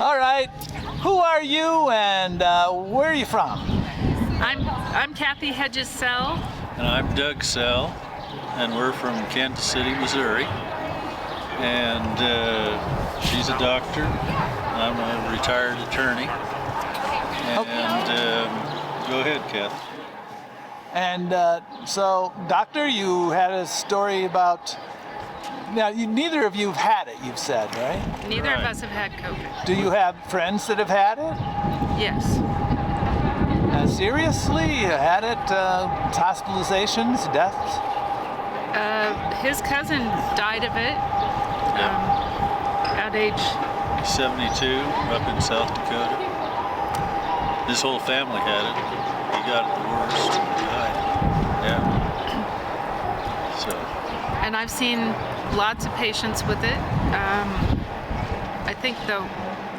All right. Who are you and where are you from? I'm Kathy Hedges Sell. And I'm Doug Sell, and we're from Kansas City, Missouri. And she's a doctor. I'm a retired attorney. And go ahead, Kathy. And so, doctor, you had a story about. Now, neither of you have had it, you've said, right? Neither of us have had COVID. Do you have friends that have had it? Yes. Seriously? You had it? Hospitalizations, deaths? His cousin died of it at age 72, up in South Dakota. His whole family had it. He got it the worst and died. Yeah. So. And I've seen lots of patients with it. I think the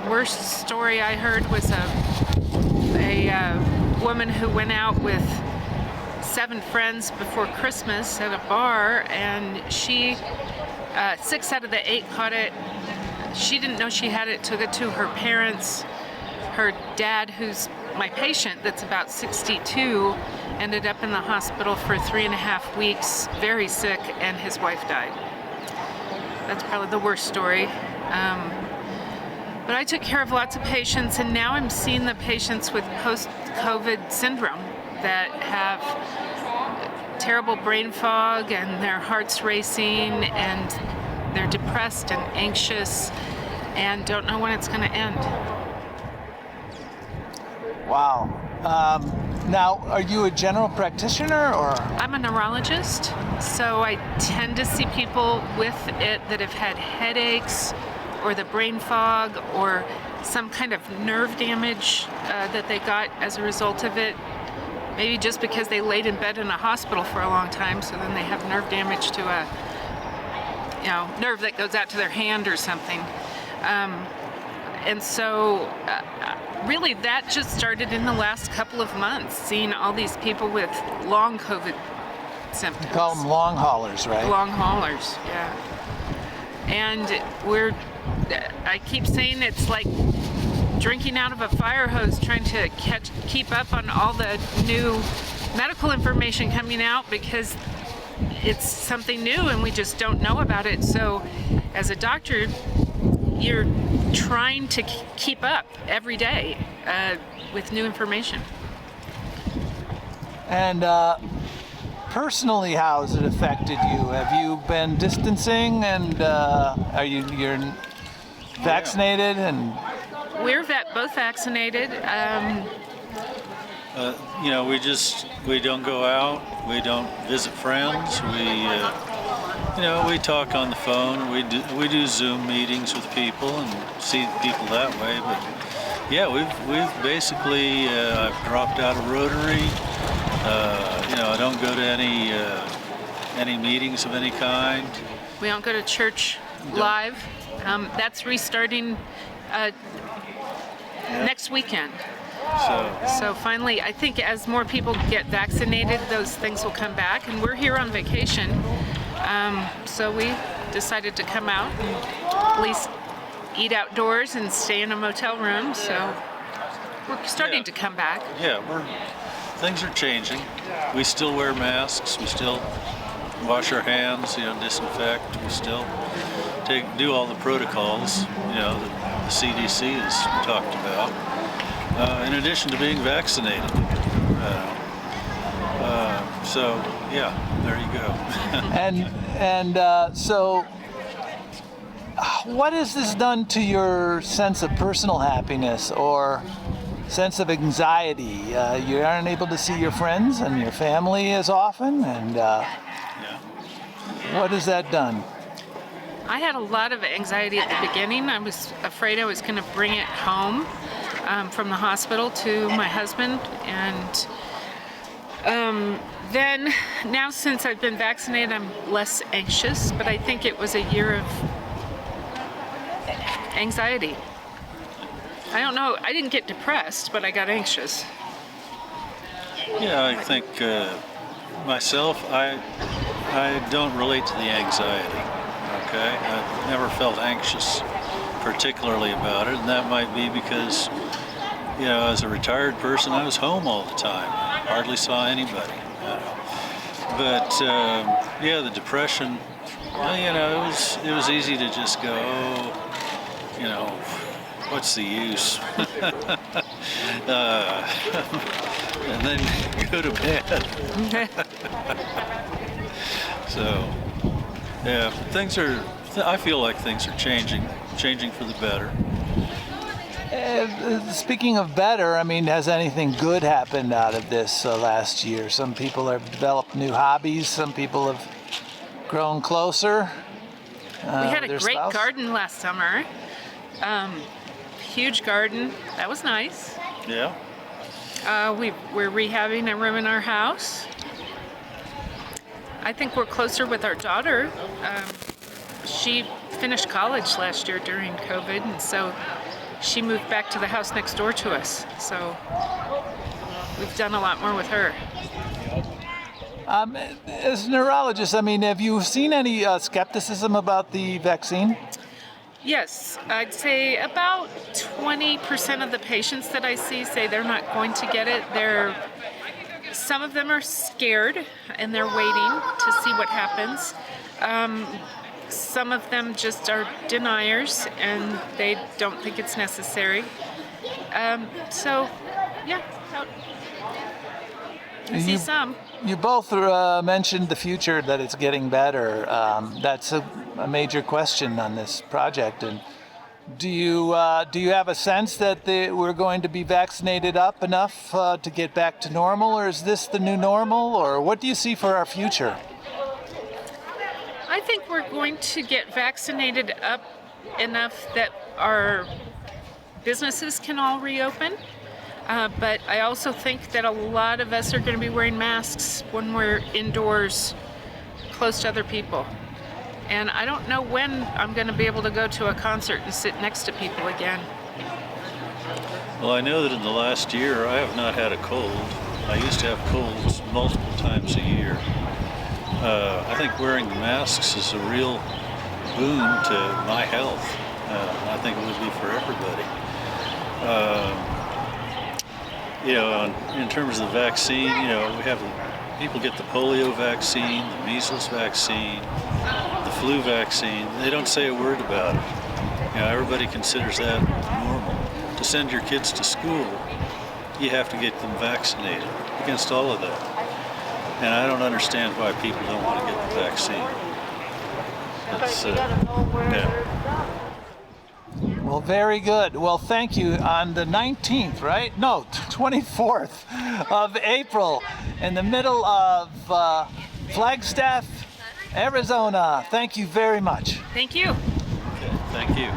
worst story I heard was a woman who went out with 7 friends before Christmas at a bar, and she 6 out of the 8 caught it. She didn't know she had it, took it to her parents. Her dad, who's my patient, that's about 62, ended up in the hospital for 3.5 weeks, very sick, and his wife died. That's probably the worst story. But I took care of lots of patients, and now I'm seeing the patients with post-COVID syndrome that have terrible brain fog, and their heart's racing, and they're depressed and anxious, and don't know when it's going to end. Wow. Now, are you a general practitioner or? I'm a neurologist, so I tend to see people with it that have had headaches or the brain fog or some kind of nerve damage that they got as a result of it. Maybe just because they laid in bed in a hospital for a long time, so then they have nerve damage to a nerve that goes out to their hand or something. And so really that just started in the last couple of months, seeing all these people with long COVID symptoms. You call them long haulers, right? Long haulers, yeah. And I keep saying it's like drinking out of a fire hose, trying to keep up on all the new medical information coming out, because it's something new and we just don't know about it. So as a doctor, you're trying to keep up every day with new information. And personally, how has it affected you? Have you been distancing, and you're vaccinated? And we're both vaccinated. We don't go out. We don't visit friends. We talk on the phone. We do Zoom meetings with people and see people that way. But yeah, we've basically I've dropped out of Rotary. I don't go to any meetings of any kind. We don't go to church live. That's restarting next weekend. So finally, I think as more people get vaccinated, those things will come back. And we're here on vacation, so we decided to come out and at least eat outdoors and stay in a motel room. So we're starting to come back. Yeah, things are changing. We still wear masks. We still wash our hands. Disinfect. We still do all the protocols. The CDC has talked about. In addition to being vaccinated. So yeah, there you go. So what has this done to your sense of personal happiness or sense of anxiety? You aren't able to see your friends and your family as often, and what has that done? I had a lot of anxiety at the beginning. I was afraid I was going to bring it home from the hospital to my husband, and then now since I've been vaccinated, I'm less anxious, but I think it was a year of anxiety. I don't know, I didn't get depressed, but I got anxious. Yeah, I think myself, I don't relate to the anxiety, okay? I've never felt anxious particularly about it, and that might be because, as a retired person, I was home all the time. Hardly saw anybody. But the depression. It was easy to just go, what's the use? And then go to bed. So, I feel like things are changing for the better. Speaking of better, has anything good happened out of this last year? Some people have developed new hobbies. Some people have grown closer. We had a great spouse. garden last summer. Huge garden. That was nice. Yeah. We're rehabbing a room in our house. I think we're closer with our daughter. She finished college last year during COVID, and so she moved back to the house next door to us. So we've done a lot more with her. As a neurologist, have you seen any skepticism about the vaccine? Yes, I'd say about 20% of the patients that I see say they're not going to get it. Some of them are scared and they're waiting to see what happens. Some of them just are deniers and they don't think it's necessary. I see some. You both mentioned the future, that it's getting better. That's a major question on this project. And do you have a sense that we're going to be vaccinated up enough to get back to normal, or is this the new normal, or what do you see for our future? I think we're going to get vaccinated up enough that our businesses can all reopen. But I also think that a lot of us are going to be wearing masks when we're indoors close to other people. And I don't know when I'm going to be able to go to a concert and sit next to people again. Well, I know that in the last year I have not had a cold. I used to have colds multiple times a year. I think wearing the masks is a real boon to my health. I think it would be for everybody. In terms of the vaccine, we have people get the polio vaccine, the measles vaccine, the flu vaccine. They don't say a word about it. Everybody considers that normal. To send your kids to school, you have to get them vaccinated against all of that. And I don't understand why people don't want to get the vaccine. Well, very good. Well, thank you. On the 19th, right? No, 24th of April, in the middle of Flagstaff, Arizona. Thank you very much. Thank you. Okay, thank you.